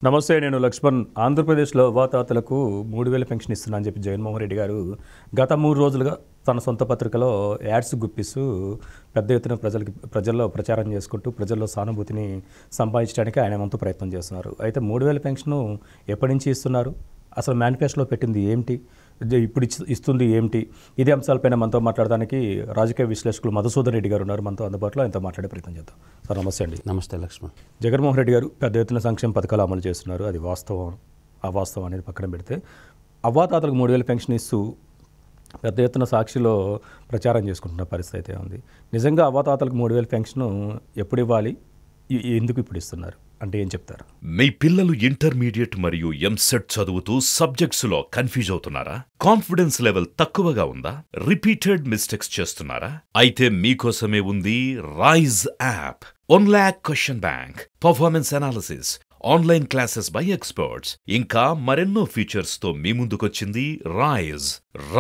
నమస్తే, నేను లక్ష్మణ్. ఆంధ్రప్రదేశ్లో అవాతాతలకు 3000 పెన్షన్ ఇస్తున్నా అని చెప్పి జగన్మోహన్ రెడ్డి గారు గత 3 రోజులుగా తన సొంత పత్రికలో యాడ్స్ గుప్పిస్తూ పెద్ద ఎత్తున ప్రజల్లో ప్రచారం చేసుకుంటూ ప్రజల్లో సానుభూతిని సంపాదించడానికి ఆయన వంతు ప్రయత్నం చేస్తున్నారు. అయితే 3000 పెన్షన్ ఎప్పటి నుంచి ఇస్తున్నారు, అసలు మేనిఫెస్టోలో పెట్టింది ఏమిటి, ఇప్పుడు ఇస్తుంది ఏమిటి, ఇదే అంశాలపైన మనతో మాట్లాడడానికి రాజకీయ విశ్లేషకులు మధుసూదన్ రెడ్డి గారు ఉన్నారు మనతో అందుబాటులో. ఆయనతో మాట్లాడే ప్రయత్నం చేద్దాం. సార్ నమస్తే అండి. నమస్తే లక్ష్మణ్. జగన్మోహన్ రెడ్డి గారు పెద్ద ఎత్తున సంక్షేమ పథకాలు అమలు చేస్తున్నారు, అది వాస్తవం. అవాస్తవం అనేది పక్కన పెడితే అవ్వాతాతలకు 3000 పెన్షన్ ఇస్తూ పెద్ద ఎత్తున సాక్షిలో ప్రచారం చేసుకుంటున్న పరిస్థితి అయితే ఉంది. నిజంగా అవ్వాతాతలకు 3000 పెన్షన్ ఎప్పుడు ఇవ్వాలి, ఎందుకు ఇప్పుడు ఇస్తున్నారు అంటే ఏం చెప్తారు? మీ పిల్లలు ఇంటర్మీడియట్ మరియు ఎంసెట్ చదువుతూ సబ్జెక్ట్స్లో కన్ఫ్యూజ్ అవుతున్నారా? కాన్ఫిడెన్స్ లెవెల్ తక్కువగా ఉందా? రిపీటెడ్ మిస్టేక్స్ చేస్తున్నారా? అయితే మీకోసమే ఉంది Rise app. 1 lakh question bank, performance analysis, online classes by experts, ఇంకా మరెన్నో ఫీచర్స్ తో మీ ముందుకొచ్చింది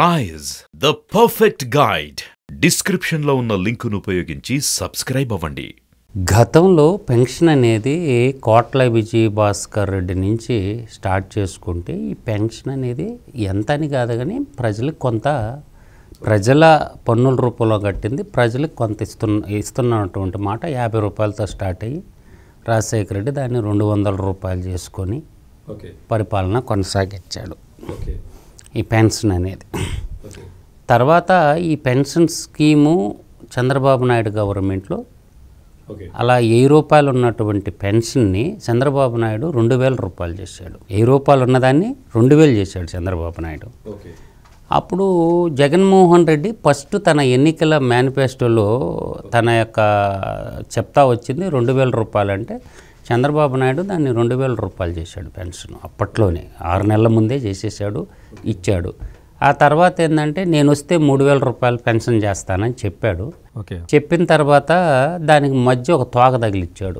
Rise the perfect guide. Description లో ఉన్న లింకును ఉపయోగించి సబ్స్క్రైబ్ అవ్వండి. గతంలో పెన్షన్ అనేది కోట్ల విజయ్ భాస్కర్ రెడ్డి నుంచి స్టార్ట్ చేసుకుంటే ఈ పెన్షన్ అనేది ఎంత అని కాదు కానీ ప్రజలకు కొంత, ప్రజల పన్నుల రూపంలో కట్టింది ప్రజలకు కొంత ఇస్తున్నటువంటి మాట. 50 రూపాయలతో స్టార్ట్ అయ్యి రాజశేఖర రెడ్డి దాన్ని 200 రూపాయలు చేసుకొని పరిపాలన కొనసాగించాడు ఈ పెన్షన్ అనేది. తర్వాత ఈ పెన్షన్ స్కీము చంద్రబాబు నాయుడు గవర్నమెంట్లో అలా 1000 రూపాయలు ఉన్నటువంటి పెన్షన్ని చంద్రబాబు నాయుడు 2000 రూపాయలు చేశాడు. 1000 రూపాయలు ఉన్నదాన్ని 2000 చేశాడు చంద్రబాబు నాయుడు. అప్పుడు జగన్మోహన్ రెడ్డి ఫస్ట్ తన ఎన్నికల మేనిఫెస్టోలో తన యొక్క చెప్తా వచ్చింది 2000 రూపాయలు అంటే చంద్రబాబు నాయుడు దాన్ని 2000 రూపాయలు చేశాడు పెన్షన్. అప్పట్లోనే 6 నెలల ముందే చేసేసాడు, ఇచ్చాడు. ఆ తర్వాత ఏంటంటే నేను వస్తే 3000 రూపాయలు పెన్షన్ చేస్తానని చెప్పాడు. చెప్పిన తర్వాత దానికి మధ్య ఒక తోక తగిలిచ్చాడు,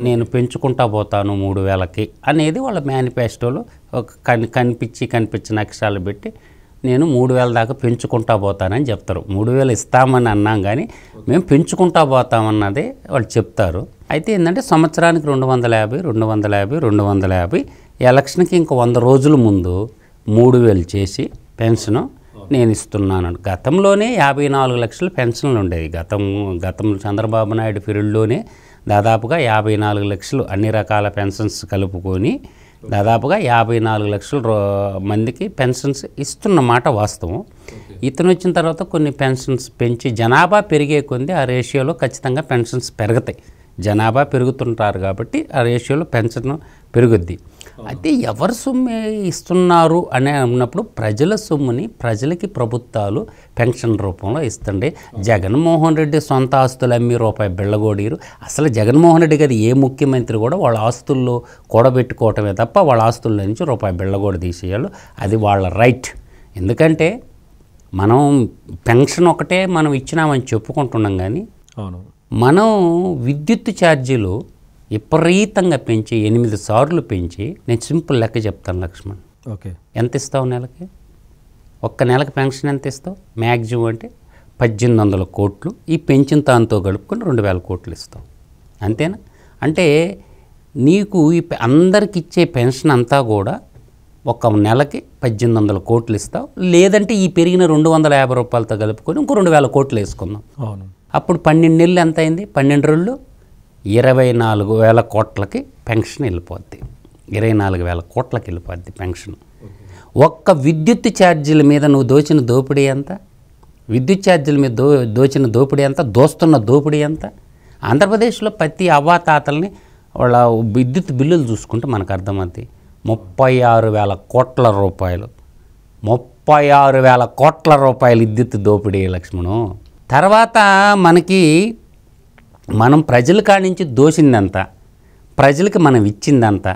నేను పెంచుకుంటా పోతాను 3000కి అనేది వాళ్ళ మేనిఫెస్టోలో ఒక కనిపించిన అక్షరాలు పెట్టి నేను 3000 దాకా పెంచుకుంటా పోతానని చెప్తారు. 3000 ఇస్తామని అన్నాం కానీ మేము పెంచుకుంటా పోతామన్నదే వాళ్ళు చెప్తారు. అయితే ఏంటంటే సంవత్సరానికి 250 ఎలక్షన్కి ఇంక 100 రోజుల ముందు 3000 చేసి పెన్షన్ నేను ఇస్తున్నాను. గతంలోనే 54 లక్షల పెన్షన్లు ఉండేవి. గతంలో చంద్రబాబు నాయుడు పీరియడ్లోనే దాదాపుగా 54 లక్షలు అన్ని రకాల పెన్షన్స్ కలుపుకొని దాదాపుగా 54 లక్షల మందికి పెన్షన్స్ ఇస్తున్నమాట వాస్తవం. ఇతను వచ్చిన తర్వాత కొన్ని పెన్షన్స్ పెంచి జనాభా పెరిగే కొద్దీ ఆ రేషియోలో ఖచ్చితంగా పెన్షన్స్ పెరుగుతాయి. జనాభా పెరుగుతుంటారు కాబట్టి ఆ రేషియోలో పెన్షన్ పెరుగుద్ది. అయితే ఎవరు సొమ్ము ఇస్తున్నారు అని అన్నప్పుడు ప్రజల సొమ్ముని ప్రజలకి ప్రభుత్వాలు పెన్షన్ రూపంలో ఇస్తుండే. జగన్మోహన్ రెడ్డి సొంత ఆస్తులు అమ్మి రూపాయి బిళ్ళగొడీరు. అసలు జగన్మోహన్ రెడ్డి గారు ఏ ముఖ్యమంత్రి కూడా వాళ్ళ ఆస్తుల్లో కూడబెట్టుకోవటమే తప్ప వాళ్ళ ఆస్తుల నుంచి రూపాయి బిళ్ళగొడ తీసేయాలి. అది వాళ్ళ రైట్. ఎందుకంటే మనం పెన్షన్ ఒకటే మనం ఇచ్చినామని చెప్పుకుంటున్నాం కానీ మనం విద్యుత్ ఛార్జీలు విపరీతంగా పెంచి 8 సార్లు పెంచి, నేను సింపుల్ లెక్క చెప్తాను లక్ష్మణ్. ఎంత ఇస్తావు నెలకి? ఒక్క నెలకి పెన్షన్ ఎంత ఇస్తావు? మ్యాక్సిమం అంటే 1800 కోట్లు. ఈ పెంచిన దాంతో గడుపుకొని 2000 కోట్లు ఇస్తావు, అంతేనా? అంటే నీకు అందరికి ఇచ్చే పెన్షన్ అంతా కూడా ఒక నెలకి 1800 కోట్లు ఇస్తావు. లేదంటే ఈ పెరిగిన 250 రూపాయలతో కలుపుకొని ఇంకో 2000 కోట్లు వేసుకుందాం. అప్పుడు 12 నెలలు ఎంత అయింది? 12 రోజులు 24,000 కోట్లకి పెన్షన్ వెళ్ళిపోద్ది. 24,000 కోట్లకి వెళ్ళిపోద్ది పెన్షన్. ఒక్క విద్యుత్ ఛార్జీల మీద నువ్వు దోచిన దోపిడీ ఎంత? విద్యుత్ ఛార్జీల మీద దోచిన దోపిడీ ఎంత? దోస్తున్న దోపిడీ ఎంత? ఆంధ్రప్రదేశ్లో ప్రతి అవ్వాతాతల్ని వాళ్ళ విద్యుత్ బిల్లులు చూసుకుంటే మనకు అర్థమవుతుంది. 36,000 కోట్ల రూపాయలు, 36,000 కోట్ల రూపాయలు విద్యుత్ దోపిడీ లక్ష్మణు. తర్వాత మనం ప్రజల కాడి నుంచి దోసిందంతా, ప్రజలకి మనం ఇచ్చిందంతా.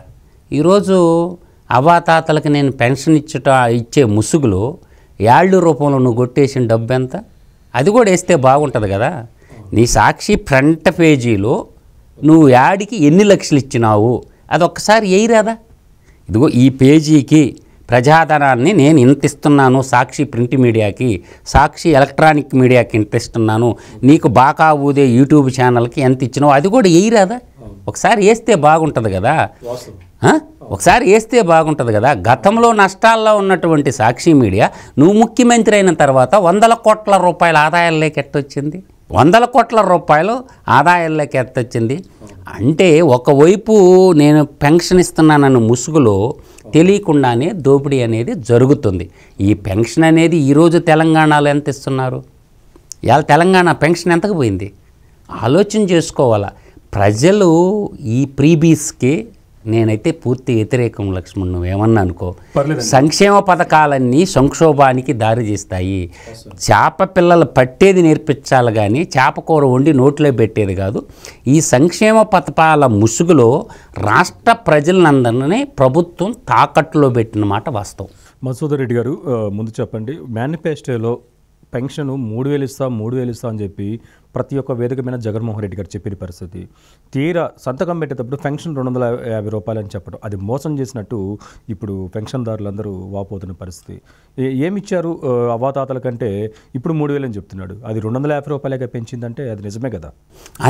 ఈరోజు అవ్వాతాతలకి నేను పెన్షన్ ఇచ్చే ముసుగులో యాళ్ళు రూపంలో నువ్వు కొట్టేసిన డబ్బు ఎంత? అది కూడా వేస్తే బాగుంటుంది కదా. నీ సాక్షి ఫ్రంట్ పేజీలో నువ్వు యాడికి ఎన్ని లక్షలు ఇచ్చినావు అది ఒక్కసారి వేయరాదా? ఇదిగో ఈ పేజీకి ప్రజాధనాన్ని నేను ఇంత ఇస్తున్నాను, సాక్షి ప్రింట్ మీడియాకి, సాక్షి ఎలక్ట్రానిక్ మీడియాకి ఇంత ఇస్తున్నాను, నీకు బాకా ఊదే యూట్యూబ్ ఛానల్కి ఎంత ఇచ్చినావు అది కూడా వేయరాదా? ఒకసారి వేస్తే బాగుంటుంది కదా. ఒకసారి వేస్తే బాగుంటుంది కదా. గతంలో నష్టాల్లో ఉన్నటువంటి సాక్షి మీడియా నువ్వు ముఖ్యమంత్రి అయిన తర్వాత 100 కోట్ల రూపాయల ఆదాయాల్లోకి ఎట్టొచ్చింది? 100 కోట్ల రూపాయలు ఆదాయాల్లోకి ఎట్టొచ్చింది అంటే ఒకవైపు నేను పెన్షన్ ఇస్తున్నానన్న ముసుగులో తెలియకుండానే దోపిడీ అనేది జరుగుతుంది. ఈ పెన్షన్ అనేది ఈరోజు తెలంగాణలో ఎంత ఇస్తున్నారు? ఇవాళ తెలంగాణ పెన్షన్ ఎంతకు పోయింది? ఆలోచన చేసుకోవాలా. ప్రజలు ఈ ప్రీబీస్కి నేనైతే పూర్తి వ్యతిరేకం. లక్ష్మణ్, నువ్వేమన్నా అనుకో, సంక్షేమ పథకాలన్నీ సంక్షోభానికి దారి తీస్తాయి. చేప పిల్లలు పట్టేది నేర్పించాలి కానీ చేప కూర వండి నోట్లో పెట్టేది కాదు. ఈ సంక్షేమ పథకాల ముసుగులో రాష్ట్ర ప్రజలందరినీ ప్రభుత్వం తాకట్టులో పెట్టిన మాట వాస్తవం. మధుసూదన్ రెడ్డి గారు, ముందు చెప్పండి, మేనిఫెస్టోలో పెన్షన్ 3,000 ఇస్తాం 3,000 ఇస్తాం అని చెప్పి ప్రతి ఒక్క వేదిక మీద జగన్మోహన్ రెడ్డి గారు చెప్పిన పరిస్థితి, తీరా సంతకం పెట్టేటప్పుడు పెన్షన్ 250 రూపాయలు అని చెప్పడం, అది మోసం చేసినట్టు ఇప్పుడు పెన్షన్దారులందరూ వాపోతున్న పరిస్థితి. ఏమిచ్చారు అవ్వాతాతల కంటే ఇప్పుడు 3,000 అని చెప్తున్నాడు, అది 250 రూపాయలుగా పెంచిందంటే అది నిజమే కదా.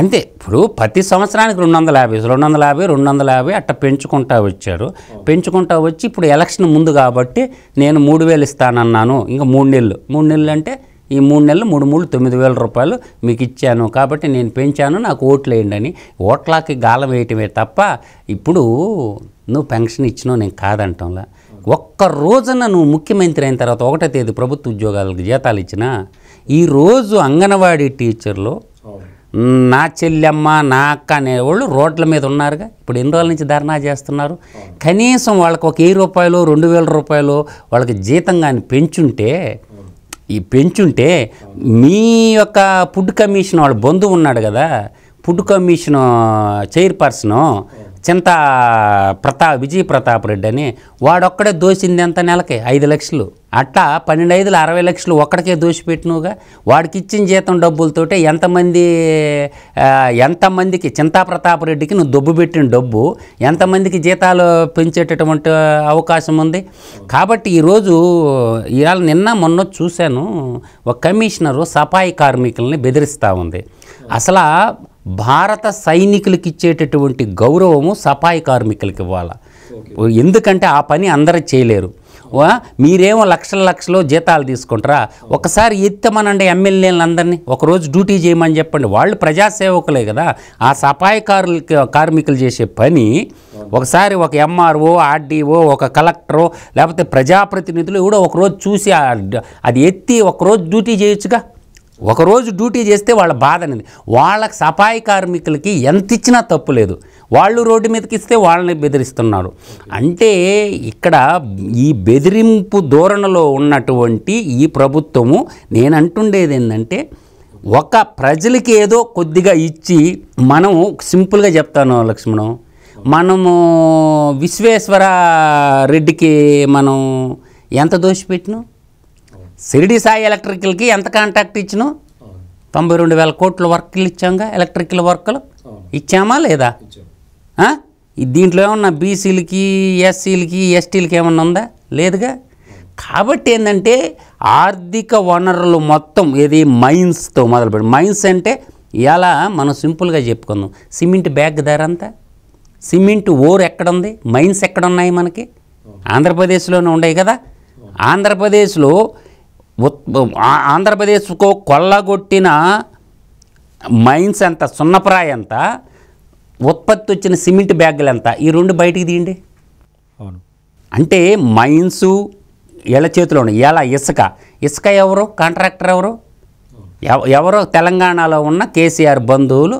అంతే, ఇప్పుడు ప్రతి సంవత్సరానికి 250 అట్లా పెంచుకుంటా వచ్చారు. పెంచుకుంటా వచ్చి ఇప్పుడు ఎలక్షన్ ముందు కాబట్టి నేను 3,000 ఇస్తానన్నాను, ఇంకా 3 నెలలు అంటే ఈ 3 నెలలు 3 9,000 రూపాయలు మీకు ఇచ్చాను కాబట్టి నేను పెంచాను, నాకు ఓట్లు వేయండి అని ఓట్లకి గాలం వేయటమే తప్ప ఇప్పుడు నువ్వు పెన్షన్ ఇచ్చినావు నేను కాదంటాంలా. ఒక్క రోజున నువ్వు ముఖ్యమంత్రి అయిన తర్వాత 1వ తేదీ ప్రభుత్వ ఉద్యోగాలకు జీతాలు ఇచ్చినా ఈరోజు అంగన్వాడీ టీచర్లు నా చెల్లెమ్మ నా అక్క అనేవాళ్ళు రోడ్ల మీద ఉన్నారుగా. ఇప్పుడు ఎన్ని రోజుల నుంచి ధర్నా చేస్తున్నారు. కనీసం వాళ్ళకి ఒక 1000 రూపాయలు 2,000 రూపాయలు వాళ్ళకి జీతం కానీ పెంచుంటే మీ యొక్క ఫుడ్ కమిషన్ వాళ్ళ బంధువు ఉన్నాడు కదా, ఫుడ్ కమిషన్ చైర్పర్సను విజయ ప్రతాప్ రెడ్డి అని, వాడొక్కడే దోసింది ఎంత నెలకి 5 లక్షలు. అట్లా 12 60 లక్షలు ఒక్కడికే దోసిపెట్టినవుగా. వాడికి ఇచ్చిన జీతం డబ్బులతోటే ఎంతమందికి చింతా ప్రతాప్ రెడ్డికి నువ్వు దొబ్బు పెట్టిన డబ్బు ఎంతమందికి జీతాలు పెంచేటటువంటి అవకాశం ఉంది. కాబట్టి ఈరోజు ఇవాళ నిన్న మొన్న చూశాను, ఒక కమిషనరు సఫాయి కార్మికుల్ని బెదిరిస్తూ ఉంది. అసలు భారత సైనికులకి ఇచ్చేటటువంటి గౌరవము సఫాయి కార్మికులకి ఇవ్వాలి. ఎందుకంటే ఆ పని అందరూ చేయలేరు. మీరేమో లక్షలు జీతాలు తీసుకుంటారా? ఒకసారి ఎత్తమనండి ఎమ్మెల్యేలందరినీ, ఒకరోజు డ్యూటీ చేయమని చెప్పండి. వాళ్ళు ప్రజాసేవకులే కదా. ఆ సఫాయి కార్మికులు చేసే పని ఒకసారి ఒక ఎంఆర్ఓ, ఆర్డీఓ, ఒక కలెక్టరో లేకపోతే ప్రజాప్రతినిధులు కూడా ఒకరోజు చూసి అది ఎత్తి ఒకరోజు డ్యూటీ చేయొచ్చుగా. ఒకరోజు డ్యూటీ చేస్తే వాళ్ళ బాధ అనేది. వాళ్ళకి సఫాయి కార్మికులకి ఎంత ఇచ్చినా తప్పు లేదు. వాళ్ళు రోడ్డు మీదకి ఇస్తే వాళ్ళని బెదిరిస్తున్నారు. అంటే ఇక్కడ ఈ బెదిరింపు ధోరణిలో ఉన్నటువంటి ఈ ప్రభుత్వము, నేను అంటుండేది ఏంటంటే, ఒక ప్రజలకి ఏదో కొద్దిగా ఇచ్చి మనము సింపుల్గా చెప్తాను లక్ష్మణం, మనము విశ్వేశ్వర రెడ్డికి మనం ఎంత దోషిపెట్టినాం? షిరిడి సాయి ఎలక్ట్రికల్కి ఎంత కాంట్రాక్ట్ ఇచ్చినావు? 92,000 కోట్ల వర్కులు ఇచ్చాంగా. ఎలక్ట్రికల్ వర్కులు ఇచ్చామా లేదా? దీంట్లో ఏమన్నా బీసీలకి, ఎస్సీలకి, ఎస్టీలకి ఏమన్నా ఉందా? లేదుగా. కాబట్టి ఏంటంటే ఆర్థిక వనరులు మొత్తం ఏది మైన్స్తో మొదలుపెట్టి, మైన్స్ అంటే ఇలా మనం సింపుల్గా చెప్పుకుందాం, సిమెంట్ బ్యాగ్ ధర అంతా, సిమెంట్ ఓర్ ఎక్కడుంది, మైన్స్ ఎక్కడున్నాయి మనకి? ఆంధ్రప్రదేశ్లోనే ఉన్నాయి కదా. ఆంధ్రప్రదేశ్కు కొల్లగొట్టిన మైన్స్ ఎంత, సున్నప్రాయ ఎంత, ఉత్పత్తి వచ్చిన సిమెంట్ బ్యాగులు ఎంత, ఈ రెండు బయటికి తీయండి. అవును. అంటే మైన్సు ఎళ్ళ చేతిలో ఉన్నాయి. ఎలా ఇసుక ఎవరు కాంట్రాక్టర్ ఎవరో తెలంగాణలో ఉన్న కేసీఆర్ బంధువులు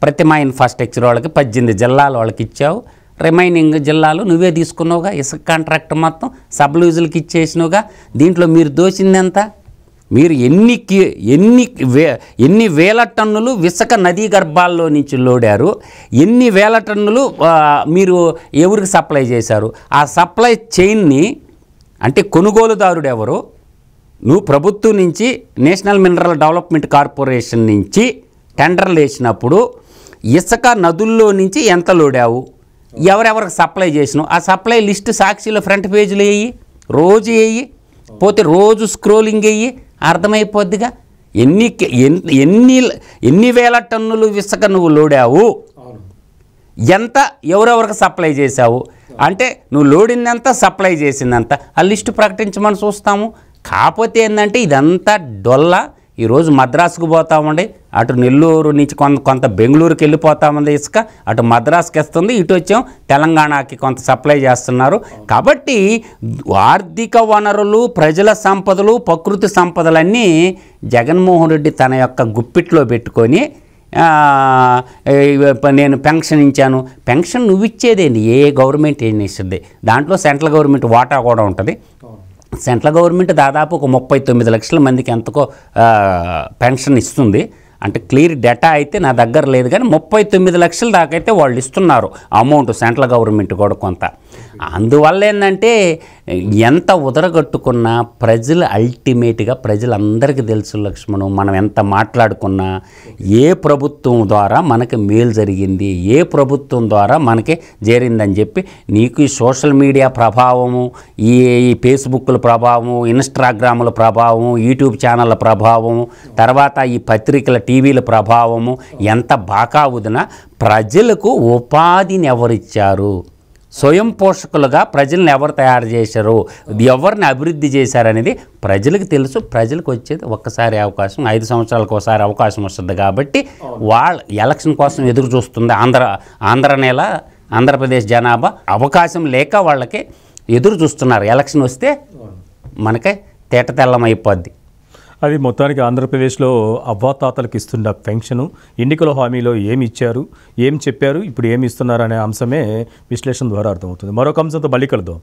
ప్రతిమా ఇన్ఫ్రాస్ట్రక్చర్ వాళ్ళకి 18 జిల్లాల వాళ్ళకి ఇచ్చావు. రిమైనింగ్ జిల్లాలు నువ్వే తీసుకున్నావుగా. ఇసుక కాంట్రాక్ట్ మొత్తం సబ్లూజులకి ఇచ్చేసినావుగా. దీంట్లో మీరు దోచింది ఎంత? మీరు ఎన్ని వేల టన్నులు ఇసుక నదీ గర్భాల్లో నుంచి లోడారు, ఎన్ని వేల టన్నులు మీరు ఎవరికి సప్లై చేశారు? ఆ సప్లై చైన్ని అంటే కొనుగోలుదారుడు ఎవరు? నువ్వు ప్రభుత్వం నుంచి నేషనల్ మినరల్ డెవలప్మెంట్ కార్పొరేషన్ నుంచి టెండర్లు వేసినప్పుడు ఇసుక నదుల్లో నుంచి ఎంత లోడావు, ఎవరెవరికి సప్లై చేసినావు, ఆ సప్లై లిస్ట్ సాక్షిలో ఫ్రంట్ పేజీలో వేయి, రోజు వేయి, పోతే రోజు స్క్రోలింగ్ వేయి, అర్థమైపోద్దిగా. ఎన్ని వేల టన్నులు ఇసుక నువ్వు లోడావు, ఎంత ఎవరెవరికి సప్లై చేశావు. అంటే నువ్వు లోడిందంత సప్లై చేసిందంత ఆ లిస్టు ప్రకటించమని చూస్తాము. కాకపోతే ఏంటంటే ఇదంతా డొల్ల. ఈరోజు మద్రాసుకు పోతామండి, అటు నెల్లూరు నుంచి కొంత బెంగళూరుకి వెళ్ళిపోతామంది ఇసుక, అటు మద్రాసుకి వస్తుంది, ఇటు వచ్చాం తెలంగాణకి కొంత సప్లై చేస్తున్నారు. కాబట్టి ఆర్థిక వనరులు, ప్రజల సంపదలు, ప్రకృతి సంపదలన్నీ జగన్మోహన్ రెడ్డి తన యొక్క గుప్పిట్లో పెట్టుకొని నేను పెన్షన్ ఇచ్చాను. పెన్షన్ నువ్వు ఇచ్చేదేంటి? ఏ గవర్నమెంట్ ఏం ఇస్తుంది? దాంట్లో సెంట్రల్ గవర్నమెంట్ వాటా కూడా ఉంటుంది. సెంట్రల్ గవర్నమెంట్ దాదాపు ఒక 39 లక్షల మందికి ఎంతకో పెన్షన్ ఇస్తుంది. అంటే క్లియర్ డేటా అయితే నా దగ్గర లేదు, కానీ 39 లక్షల దాకా అయితే వాళ్ళు ఇస్తున్నారు అమౌంట్, సెంట్రల్ గవర్నమెంట్ కూడా కొంత. అందువల్ల ఏంటంటే ఎంత ఉదరగట్టుకున్నా ప్రజలు అల్టిమేట్గా ప్రజలందరికీ తెలుసు లక్ష్మణు, మనం ఎంత మాట్లాడుకున్నా ఏ ప్రభుత్వం ద్వారా మనకి మేలు జరిగింది, ఏ ప్రభుత్వం ద్వారా మనకి చేరిందని చెప్పి నీకు ఈ సోషల్ మీడియా ప్రభావము, ఈ ఫేస్బుక్ల ప్రభావము, ఇన్స్టాగ్రాముల ప్రభావము, యూట్యూబ్ ఛానళ్ళ ప్రభావము, తర్వాత ఈ పత్రికల టీవీల ప్రభావము ఎంత బాగా ఉదినా ప్రజలకు ఉపాధిని ఎవరిచ్చారు, స్వయం పోషకులుగా ప్రజలను ఎవరు తయారు చేశారు, ఎవరిని అభివృద్ధి చేశారనేది ప్రజలకు తెలుసు. ప్రజలకు వచ్చేది ఒక్కసారి అవకాశం, 5 సంవత్సరాలకు ఒకసారి అవకాశం వస్తుంది. కాబట్టి వాళ్ళ ఎలక్షన్ కోసం ఎదురు చూస్తుంది ఆంధ్ర నేల, ఆంధ్రప్రదేశ్ జనాభా. అవకాశం లేక వాళ్ళకి ఎదురు చూస్తున్నారు. ఎలక్షన్ వస్తే మనకి తేటతెల్లమైపోద్ది. అది మొత్తానికి ఆంధ్రప్రదేశ్లో అవ్వాతాతలకు ఇస్తున్న పెన్షను, ఎన్నికల హామీలో ఏమి ఇచ్చారు, ఏం చెప్పారు, ఇప్పుడు ఏమి ఇస్తున్నారు అనే అంశమే విశ్లేషణ ద్వారా అర్థమవుతుంది. మరొక అంశంతో మళ్ళీ కలుద్దాం.